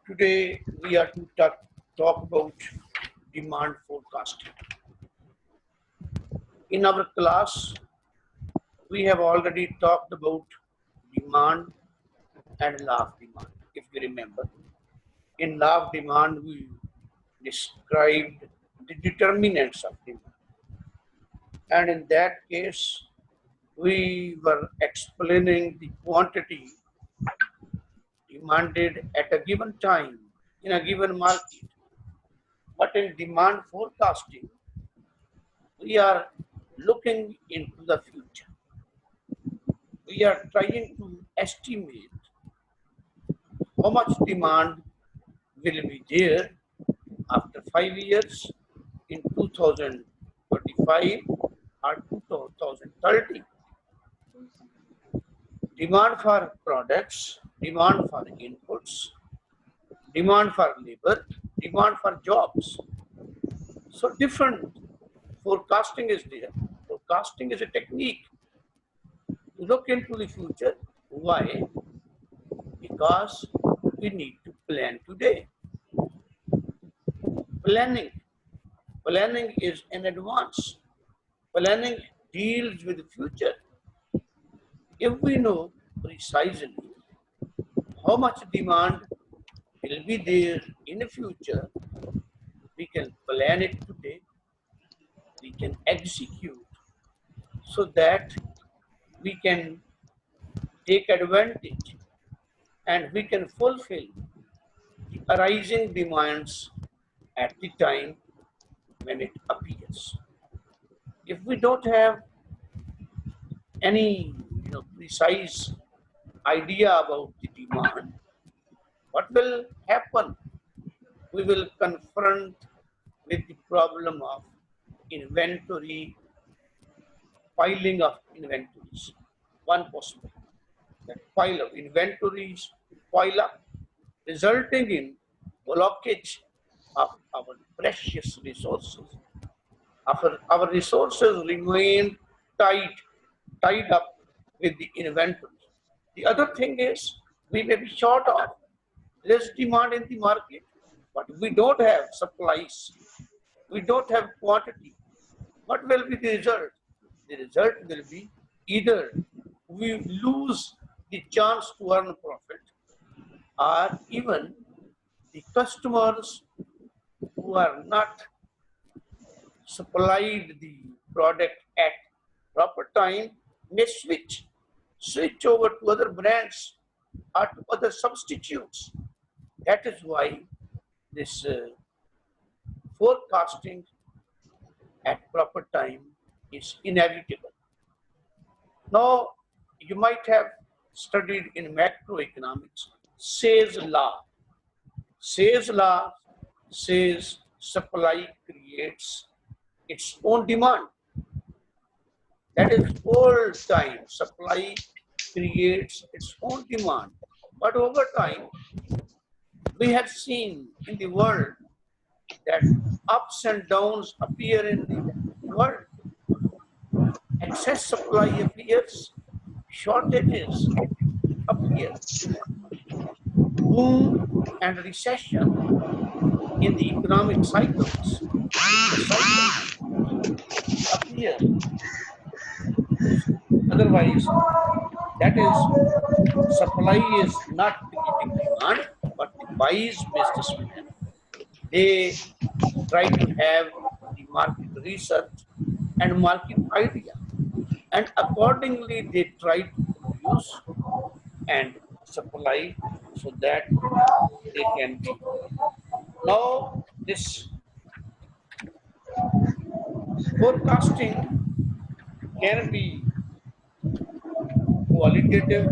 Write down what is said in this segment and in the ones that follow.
Today we are to talk about demand forecasting. In our class, we have already talked about demand and law of demand. If you remember, in law of demand, we described the determinants of demand, and in that case, we were explaining the quantity demanded at a given time in a given market. But in demand forecasting, we are looking into the future. We are trying to estimate how much demand will be there after 5 years in 2025 or 2030. Demand for products, demand for inputs, demand for labor, demand for jobs. So different forecasting is there. Forecasting is a technique to look into the future. Why? Because we need to plan today. Planning is in advance. Planning deals with the future. If we know precisely how much demand will be there in the future, we can plan it today. We can execute so that we can take advantage and we can fulfill the arising demands at the time when it appears. If we don't have any precise idea about the demand, what will happen? We will confront with the problem of inventory, piling of inventories. One possibility, that pile of inventories pile up, resulting in blockage of our precious resources. Our resources remain tied up with the inventory. The other thing is we may be short of less demand in the market, but we don't have supplies. We don't have quantity. What will be the result? The result will be either we lose the chance to earn profit, or even the customers who are not supplied the product at proper time may switch over to other brands or to other substitutes. That is why this forecasting at proper time is inevitable. Now, you might have studied in macroeconomics Say's law. Say's law says supply creates its own demand. That is all time. Supply creates its own demand. But over time, we have seen in the world that ups and downs appear in the world. Excess supply appears, shortages appear, boom and recession in the economic cycles appear. Otherwise, that is, supply is not creating demand, but the wise businessmen, they try to have the market research and market idea, and accordingly they try to produce and supply so that they can be. Now, this forecasting can be qualitative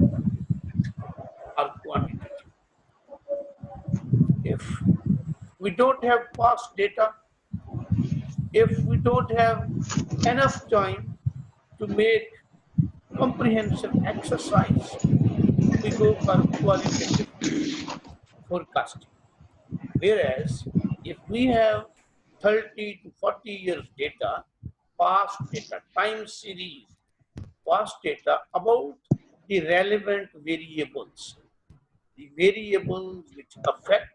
or quantitative. If we don't have past data, if we don't have enough time to make comprehensive exercise, we go for qualitative forecasting. Whereas if we have 30 to 40 years data, past data, time series, past data about the relevant variables, the variables which affect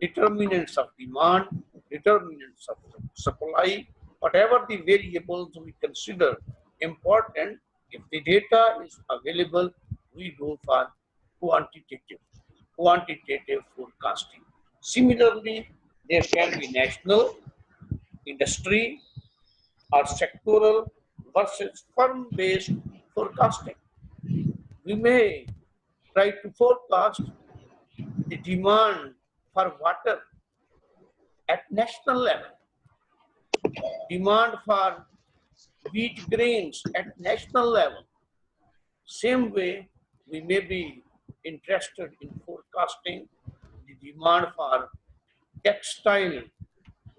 determinants of demand, determinants of supply, whatever the variables we consider important, if the data is available, we go for quantitative forecasting. Similarly, there can be national, industry, or sectoral versus firm-based forecasting. We may try to forecast the demand for water at national level, demand for wheat grains at national level. Same way, we may be interested in forecasting the demand for textile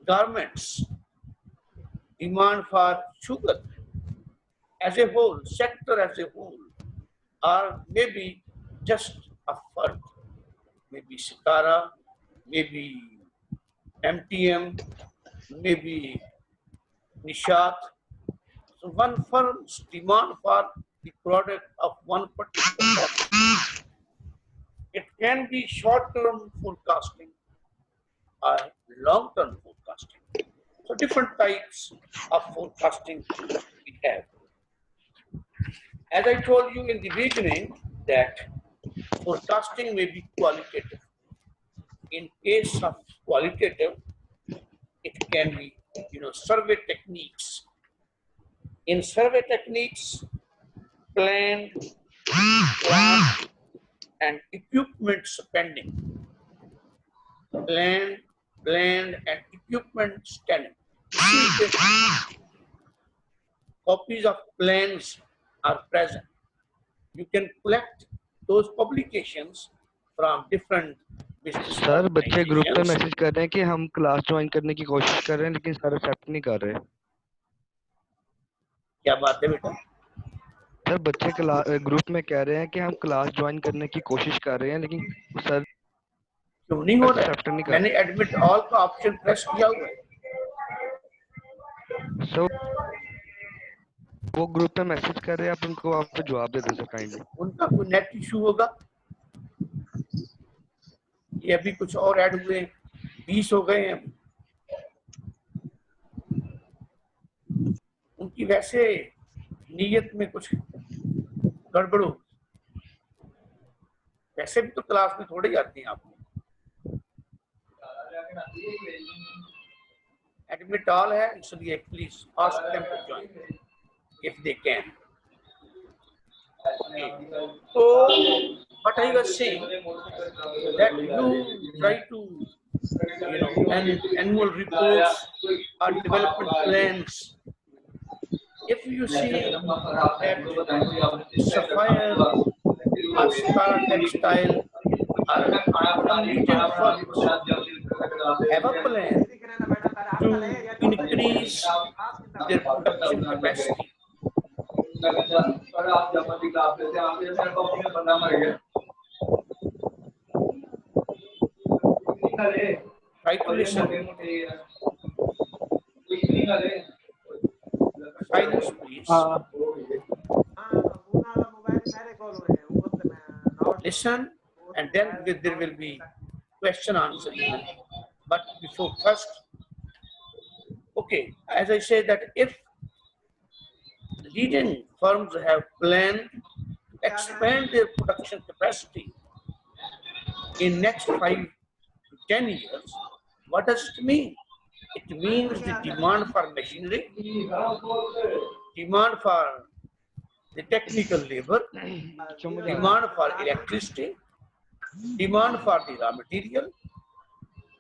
garments, demand for sugar as a whole, sector as a whole, or maybe just a firm, maybe Sitara, maybe MTM, maybe Nishat. So one firm's demand for the product of one particular firm. It can be short-term forecasting or long-term forecasting. So different types of forecasting we have. As I told you in the beginning that forecasting may be qualitative. In case of qualitative, it can be, survey techniques. In survey techniques, planned, plant, and equipment spending. Land, and equipment spending. Copies of plans are present. You can collect those publications from different business sir बच्चे group पे organizations. Message कर रहे हैं कि हम class join करने की कोशिश कर रहे हैं लेकिन सर एक्सेप्ट नहीं कर रहे। क्या बात है बेटा? सर बच्चे ग्रुप में कह रहे हैं कि हम क्लास ज्वाइन करने की कोशिश कर रहे हैं लेकिन सर क्यों नहीं हो रहा एक्सेप्ट नहीं है? कर मैंने एडमिट ऑल का ऑप्शन प्रेस किया हुआ है। सर वो ग्रुप पे मैसेज कर रहे हैं, आप उनको वहाँ पे जवाब दे दें सर काइंडली। उनका कोई नेट इशू होगा, ये अभी कुछ और ऐड हुए 20 हो गए हैं। उनकी वैसे नीयत में कुछ गड़बड़ हो, वैसे भी तो क्लास में थोड़े आते हैं आप। एडमिट ऑल है, इसलिए please ask them to join if they can. Okay. So what I was saying that you try to annual reports or development plans. If you see that Sapphire or Star Textile or competent firms have a plan to increase their production capacity. Try to listen. Silence, please. Listen, and then there will be question answer even. But before first, okay, as I say that if leading firms have planned to expand their production capacity in next 5 to 10 years, what does it mean? It means the demand for machinery, demand for the technical labor, demand for electricity, demand for the raw material,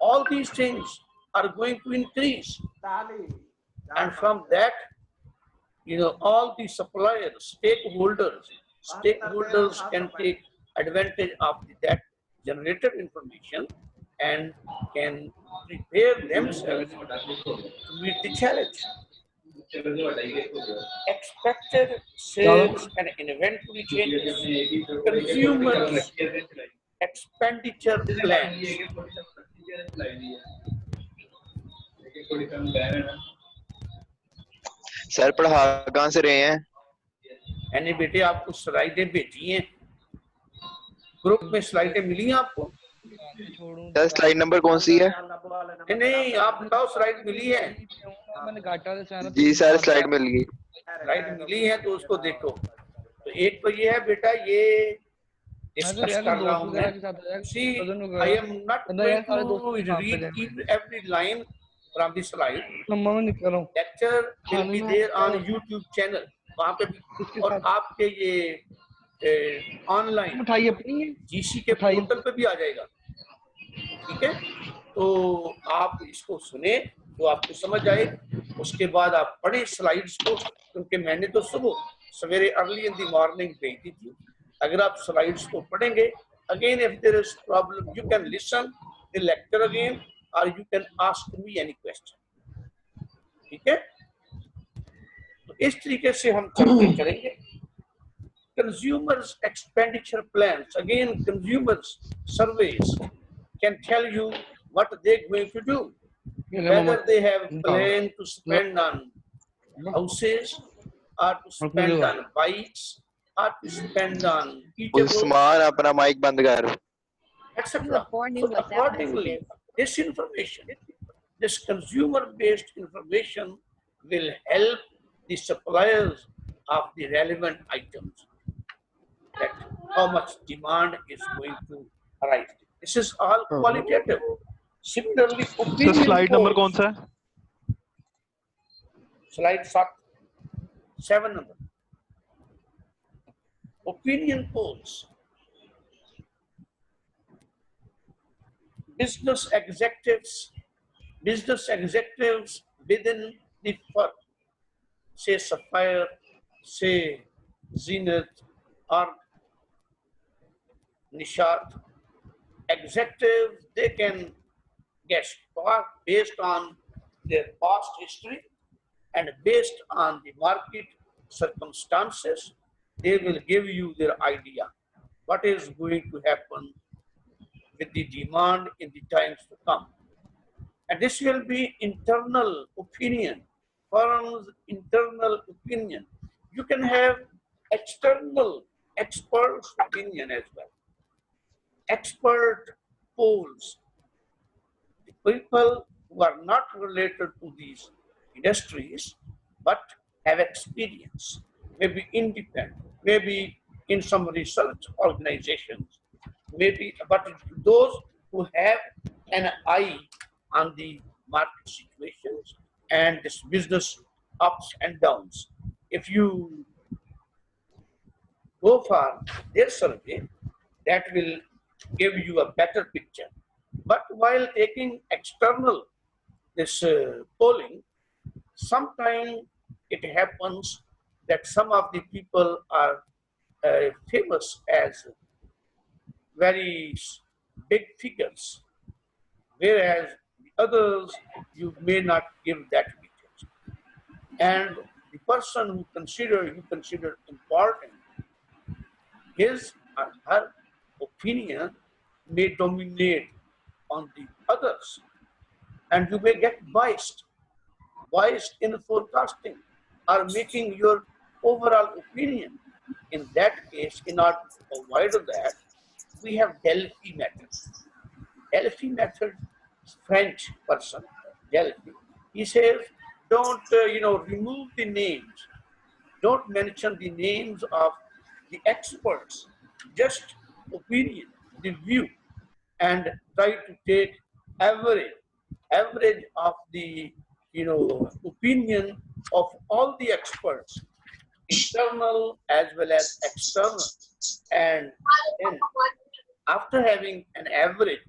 all these things are going to increase. And from that, all the suppliers, stakeholders can take advantage of that generated information and can prepare themselves to meet the challenge. Expected sales and inventory changes, consumers' expenditure plans. Sir पढ़ा कहाँ से रहे हैं? मैंने बेटे आपको स्लाइडें भेजी हैं, ग्रुप में स्लाइडें मिली हैं आपको? सर स्लाइड नंबर कौन सी है? नहीं, आप बताओ स्लाइड मिली है? मैंने घाटा से चैनल जी सर स्लाइड मिल गई। स्लाइड मिली है तो उसको देखो। तो एक तो ये है बेटा, ये मैं तो डिस्कस यार कर रहा दोस्त हूँ मैं। वगैरह के साथ आया See, कजन I वगैरह am not कहता यार going सारे to दोस्तों के साथ पे read जाएंगे। every line from the slide. मम्मा मैं निकल रहा हूँ Lecture will खाने be में there क्या on करते YouTube channel. वहाँ पे भी, इसके और साथ आपके ये ऑनलाइन मिठाई अपनी है जीसी के मिठाई पोर्टल पे भी आ जाएगा। ठीक है, तो आप इसको सुने तो आपको समझ आए। उसके बाद आप पढ़े स्लाइड्स को, क्योंकि मैंने तो सुबह सवेरे अर्ली इन द मॉर्निंग भेज दी थी। अगर आप स्लाइड्स को पढ़ेंगे, again if there is problem you can listen the lecture again और you can ask me any question. ठीक है, तो इस तरीके से हम चलते चलेंगे। Consumers expenditure plans, again consumers surveys can tell you what they're going to do, ये ले मम्मा whether they have निकालो planned to spend on houses or to और फिर spend on bikes or to spend on eatables, Usman अपना mic बंद कर। etc. So accordingly, this information, this consumer-based information will help the suppliers of the relevant items, that how much demand is going to arise. This is all qualitative. Similarly, sir opinion slide number कौन polls. सा है? Slide 7 number. Opinion polls. Business executives within the firm, say Sapphire, say Zenith, or Nishat, executives, they can get stock based on their past history and based on the market circumstances. They will give you their idea what is going to happen with the demand in the times to come. And this will be internal opinion, firm's internal opinion. You can have external experts' opinion as well. Expert polls, people who are not related to these industries but have experience, maybe independent, maybe in some research organizations, maybe, but those who have an eye on the market situations and this business ups and downs. If you go for their survey, that will give you a better picture. But while taking external this polling, sometimes it happens that some of the people are famous as very big figures, whereas the others you may not give that details. And the person who you consider important, his or her opinion may dominate on the others, and you may get biased in forecasting or making your overall opinion. In that case, in order to avoid that, we have Delphi method. Delphi method, French person, Delphi. He says, don't remove the names. Don't mention the names of the experts. Just opinion, the view, and try to take average of the opinion of all the experts, internal as well as external, and then after having an average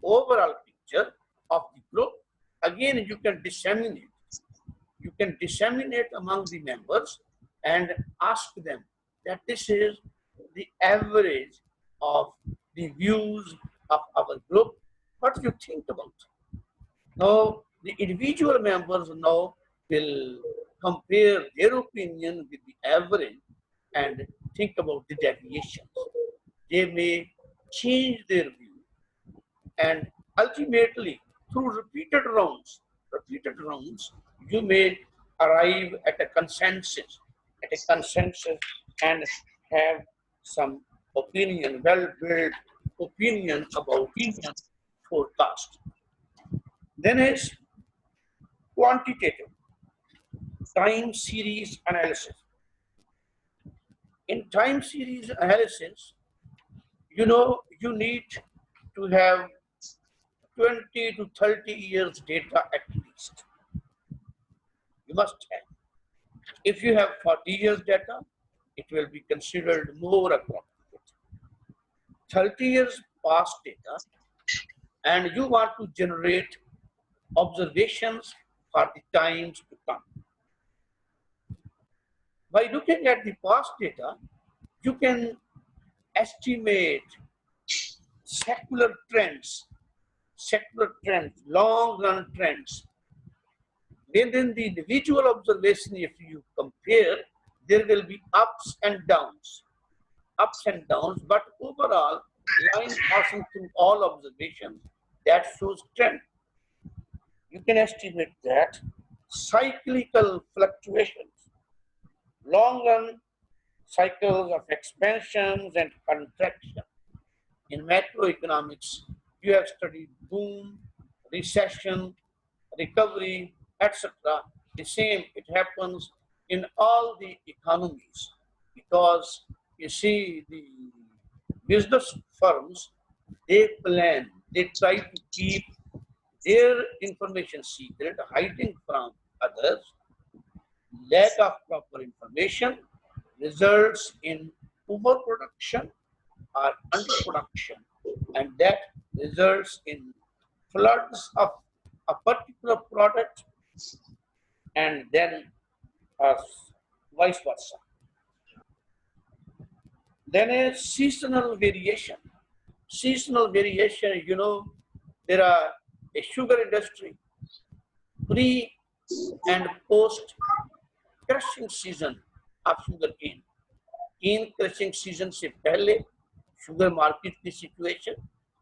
overall picture of the group, again you can disseminate. You can disseminate among the members and ask them that this is the average of the views of our group. What do you think about? Now, the individual members now will compare their opinion with the average and think about the deviations. They may change their view, and ultimately, through repeated rounds, you may arrive at a consensus, and have some opinion, well-built opinion about forecast. Then is quantitative time series analysis. In time series analysis, you need to have 20 to 30 years data at least. You must have. If you have 40 years data, it will be considered more appropriate. 30 years past data, and you want to generate observations for the times to come. By looking at the past data, you can estimate secular trends, long-run trends. Within the individual observation, if you compare, there will be ups and downs, but overall, line passing through all observations, that shows trend. You can estimate that cyclical fluctuations, long-run cycles of expansions and contraction. In macroeconomics, you have studied boom, recession, recovery, etc. The same, it happens in all the economies, because you see the business firms, they plan, they try to keep their information secret, hiding from others. Lack of proper information results in overproduction or underproduction, and that results in floods of a particular product, and then vice versa. Then a seasonal variation. Seasonal variation, there are a sugar industry, pre and post crushing season of sugar cane. Cane crushing season से पहले sugar market की situation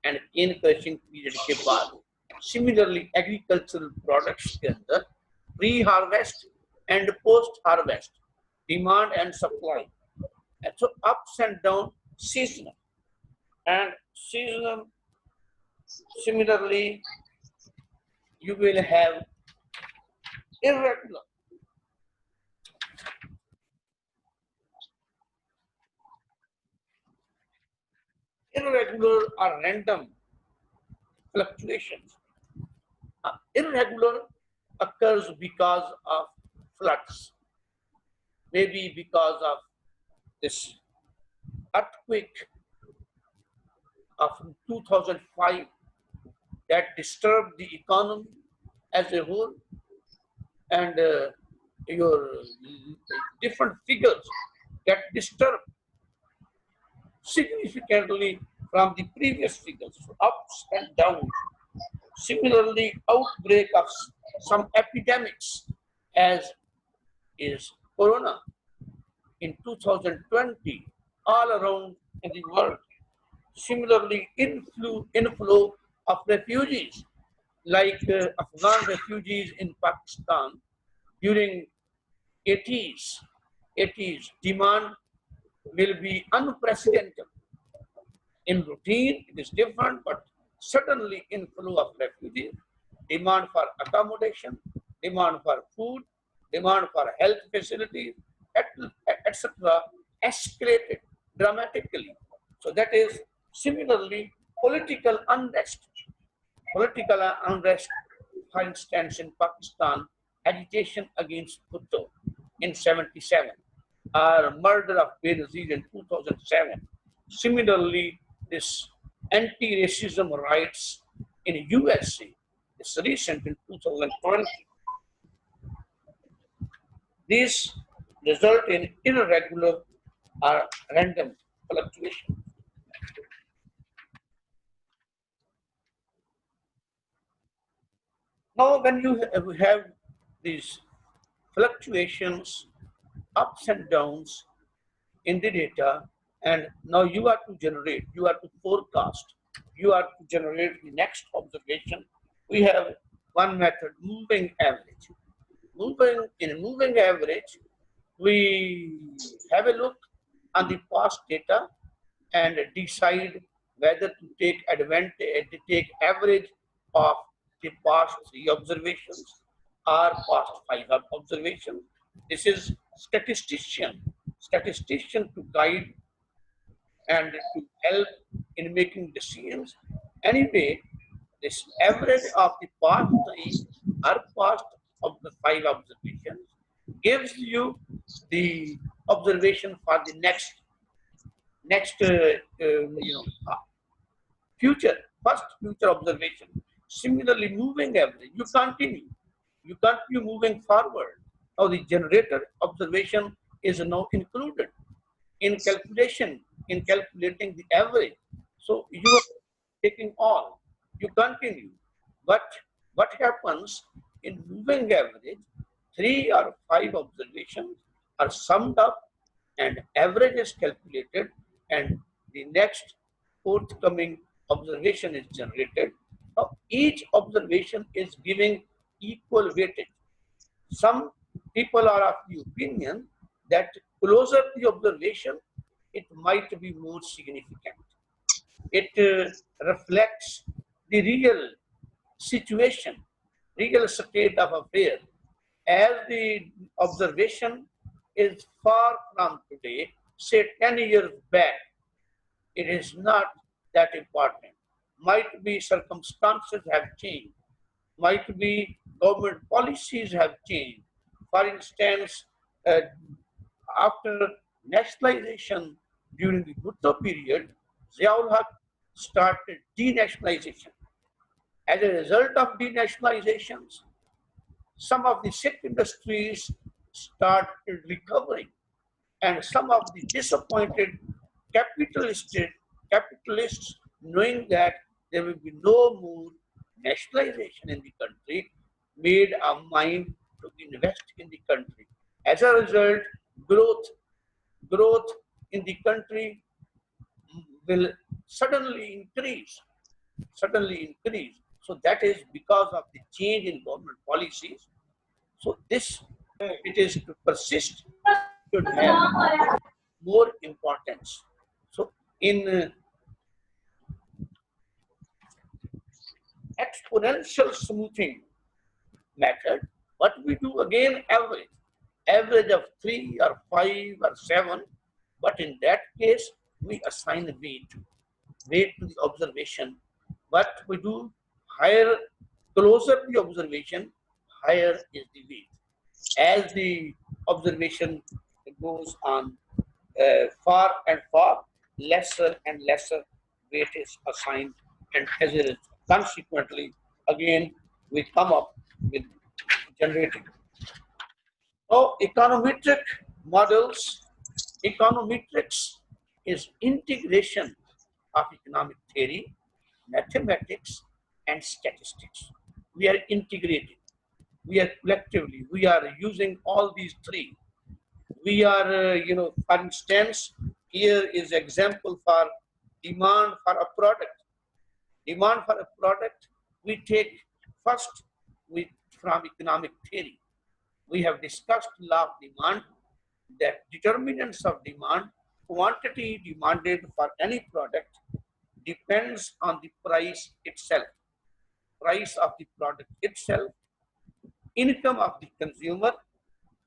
and cane crushing period के बाद. Similarly, agricultural products के अंदर pre harvest and post harvest, demand and supply, and so ups and down, seasonal. And seasonal, similarly, you will have irregular. Irregular or random fluctuations. Irregular occurs because of floods, maybe because of this earthquake of 2005 that disturbed the economy as a whole, and your different figures get disturbed significantly from the previous figures, so ups and downs. Similarly, outbreak of some epidemics, as is corona in 2020 all around in the world. Similarly, inflow of refugees, like Afghan refugees in Pakistan during 80s. Demand will be unprecedented. In routine, it is different, but suddenly inflow of refugees, demand for accommodation, demand for food, demand for health facilities, etc., escalated dramatically. So that is similarly political unrest. Political unrest, for instance, in Pakistan, agitation against Bhutto in 77, or murder of Benazir in 2007. Similarly, this anti-racism riots in USA is recent in 2020. These result in irregular or random fluctuation. Now, when you have these fluctuations, ups and downs in the data, and now you are to generate, you are to forecast, you are to generate the next observation. We have one method, moving average. In moving average, we have a look on the past data and decide whether to take advantage, to take average of the past 3 observations or past 5 observations. This is statistician to guide and to help in making decisions. Anyway, this average of the past 3 or past of the 5 observations gives you the observation for the next future, first future observation. Similarly, moving average, you continue moving forward. Now the generator observation is now included in calculation, in calculating the average. So you are taking all, you continue. But what happens in moving average, 3 or 5 observations are summed up and average is calculated and the next forthcoming observation is generated. Now each observation is giving equal weightage. Some people are of the opinion that closer the observation, it might be more significant. It reflects the real situation, real state of affairs. As the observation is far from today, say 10 years back, it is not that important. Might be circumstances have changed, might be government policies have changed. For instance, uh, after nationalization during the Bhutto period, Ziaul Haq started denationalization. As a result of denationalizations, some of the sick industries started recovering, and some of the disappointed capitalists, capitalists, knowing that there will be no more nationalization in the country, made a mind to invest in the country. As a result, growth growth in the country will suddenly increase. So that is because of the change in government policies. So this, it is to persist, should have more importance. So in exponential smoothing method, what we do again, average of 3 or 5 or 7, but in that case we assign weight to the observation. What we do, higher, closer the observation, higher is the weight. As the observation goes on far and far, lesser and lesser weight is assigned, and as a result, consequently, again, we come up with generating. Now, econometric models, econometrics is integration of economic theory, mathematics, and statistics. We are integrating. We are collectively, we are using all these three. We are, for instance, here is example for demand for a product. Demand for a product, we take first from economic theory. We have discussed law of demand, that determinants of demand, quantity demanded for any product depends on the price itself, price of the product itself, income of the consumer,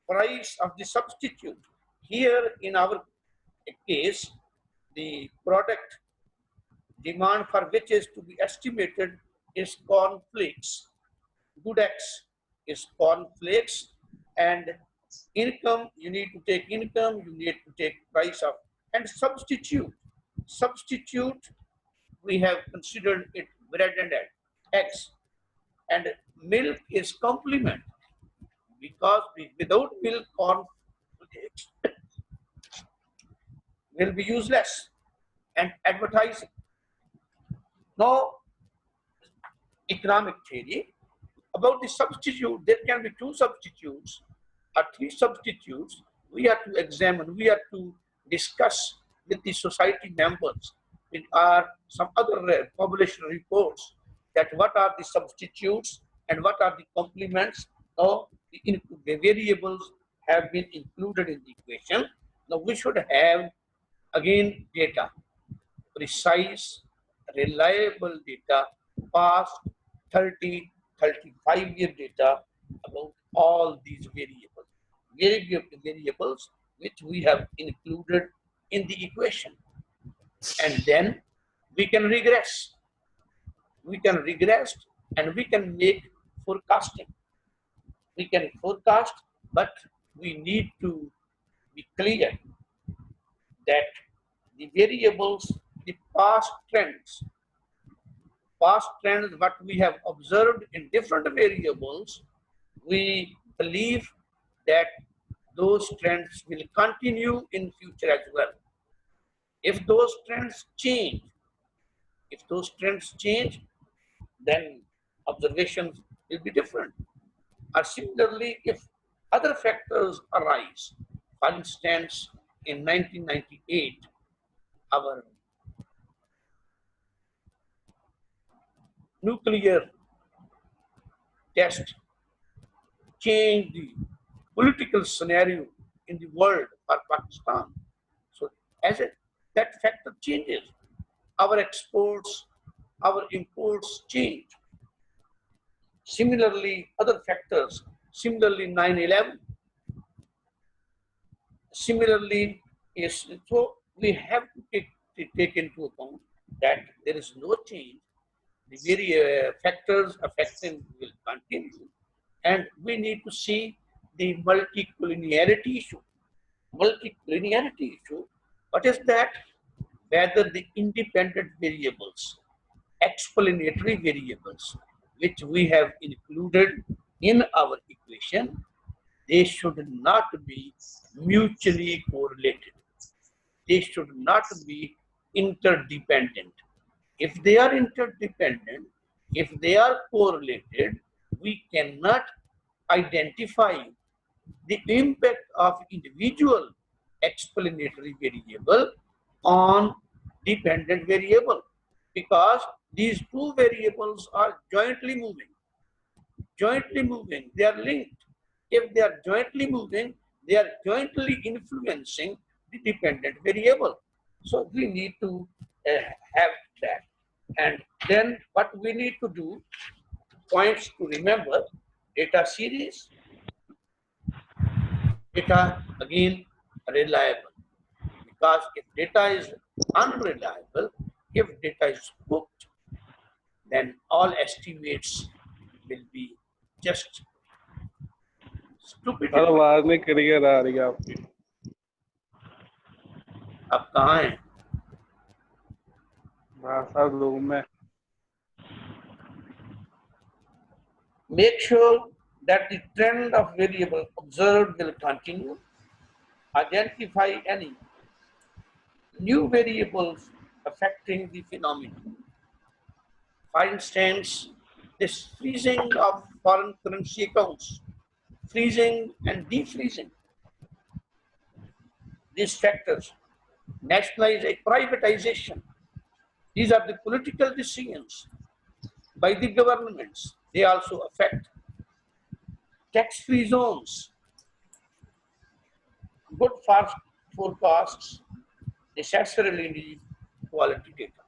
price of the substitute. Here in our case, the product demand for which is to be estimated is cornflakes. Good X is cornflakes, and income, you need to take income, you need to take price of, and substitute. Substitute, we have considered it bread and eggs, and milk is complement, because without milk, cornflakes will be useless, and advertising. Now, economic theory about the substitute, there can be 2 substitutes or 3 substitutes. We have to examine, we have to discuss with the society members, with our some other published reports, that what are the substitutes and what are the complements. Now the variables have been included in the equation. Now we should have again data, precise reliable data, past 30, 35-year data about all these variables which we have included in the equation. And then we can regress. We can regress and we can make forecasting. We can forecast, but we need to be clear that the variables, the past trends, what we have observed in different variables, we believe that those trends will continue in future as well. If those trends change, then observations will be different. Or similarly, if other factors arise, for instance, in 1998, our nuclear test changed the political scenario in the world for Pakistan. So that factor changes, our exports, our imports change. Similarly, other factors, similarly 9/11, similarly is so we have to take into account that there is no change. The very factors affecting will continue, and we need to see the multilinearity issue. Multilinearity issue. What is that? Whether the independent variables, explanatory variables, which we have included in our equation, they should not be mutually correlated. They should not be interdependent. If they are interdependent, if they are correlated, we cannot identify the impact of individual explanatory variable on dependent variable, because these two variables are jointly moving, they are linked. If they are jointly moving, they are jointly influencing the dependent variable. So we need to have that. And then what we need to do, points to remember: data series, data again reliable. Because if data is unreliable, if data is cooked, then all estimates will be just stupid. Sir आवाज नहीं clear आ रही है आपकी। आप कहाँ हैं? हाँ sir room में। Make sure that the trend of variable observed will continue. Identify any new variables affecting the phenomenon. For instance, this freezing of foreign currency accounts, freezing and defreezing. These factors, privatization. These are the political decisions by the governments. They also affect tax-free zones, good forecasts necessarily need quality data.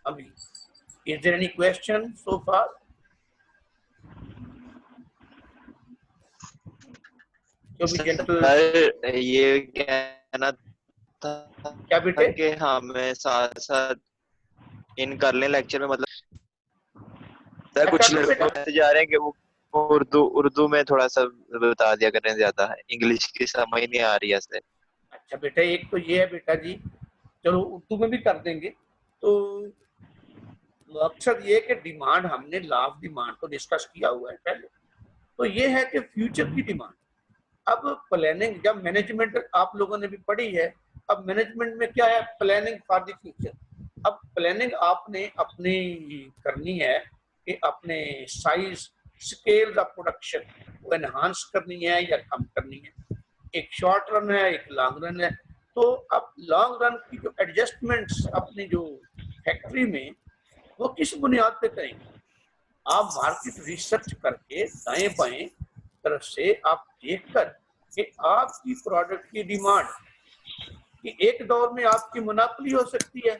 Abhi, is there any question so far? Sir ये कहना था क्या बेटे? कि हमें साथ साथ इन कर लें लेक्चर में, मतलब सर कुछ लड़के जा रहे हैं कि वो उर्दू में थोड़ा सा बता दिया करें, ज्यादा है इंग्लिश की समझ नहीं आ रही है सर। अच्छा बेटा, एक तो ये है बेटा जी, चलो उर्दू में भी कर देंगे। तो मकसद ये कि डिमांड, हमने लास्ट डिमांड को डिस्कस किया हुआ है पहले, तो ये है कि फ्यूचर की डिमांड। अब प्लानिंग, जब मैनेजमेंट आप लोगों ने भी पढ़ी है, अब मैनेजमेंट में क्या है? Planning for the future. अब प्लानिंग आपने अपनी करनी है कि अपने साइज, स्केल ऑफ प्रोडक्शन को एनहांस करनी है या कम करनी है। एक शॉर्ट रन है, एक लॉन्ग रन है। तो अब लॉन्ग रन की जो एडजस्टमेंट्स अपनी जो फैक्ट्री में, वो किस बुनियाद पे करेंगे? आप मार्केट रिसर्च करके दाएं बाएं तरफ से आप देखकर कि आपकी प्रोडक्ट की डिमांड कि एक दौर में आपकी मोनोपोली हो सकती है।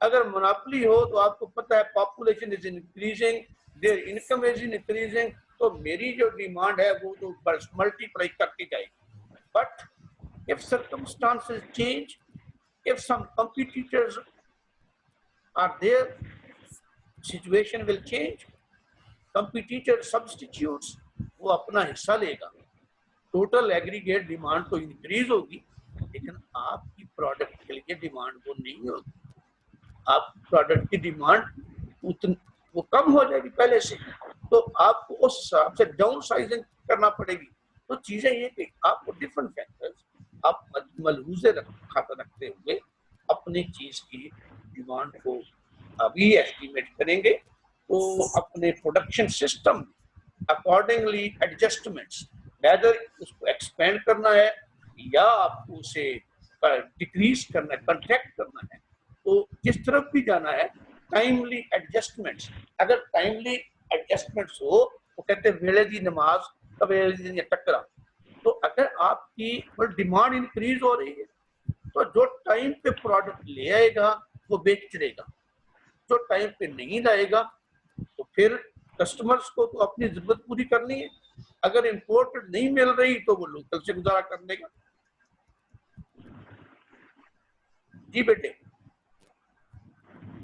अगर मोनोपोली हो तो आपको पता है population is increasing, there income is increasing, तो मेरी जो डिमांड है वो तो मल्टीप्लाई करती जाएगी। But if circumstances change, if some competitors are there, situation will change, competitor substitutes, वो अपना हिस्सा लेगा, टोटल एग्रीगेट डिमांड तो इंक्रीज होगी, लेकिन आपकी प्रोडक्ट के लिए डिमांड वो नहीं होगी। आप प्रोडक्ट की डिमांड उतनी वो कम हो जाएगी पहले से, तो आपको उस हिसाब से डाउन साइजिंग करना पड़ेगी। तो चीजें ये कि आपको डिफरेंट फैक्टर्स आप मलहूजे खाता रखते हुए अपनी चीज की डिमांड को अभी एस्टिमेट करेंगे, तो अपने production system accordingly adjustments, whether उसको एक्सपेंड करना है या आपको उसे डिक्रीज करना है, कंट्रैक्ट करना है, तो जिस तरफ भी जाना है टाइमली एडजस्टमेंट्स। अगर टाइमली एडजस्टमेंट्स हो तो कहते हैं वेले दी नमाज कवेले दी टकरा। तो अगर आपकी डिमांड इंक्रीज हो रही है तो जो टाइम पे प्रोडक्ट ले आएगा वो बेच चलेगा, जो टाइम पे नहीं लाएगा तो फिर कस्टमर्स को तो अपनी जरूरत पूरी करनी है, अगर इंपोर्टेड नहीं मिल रही तो वो लोकल से गुजारा कर लेगा। जी बेटे।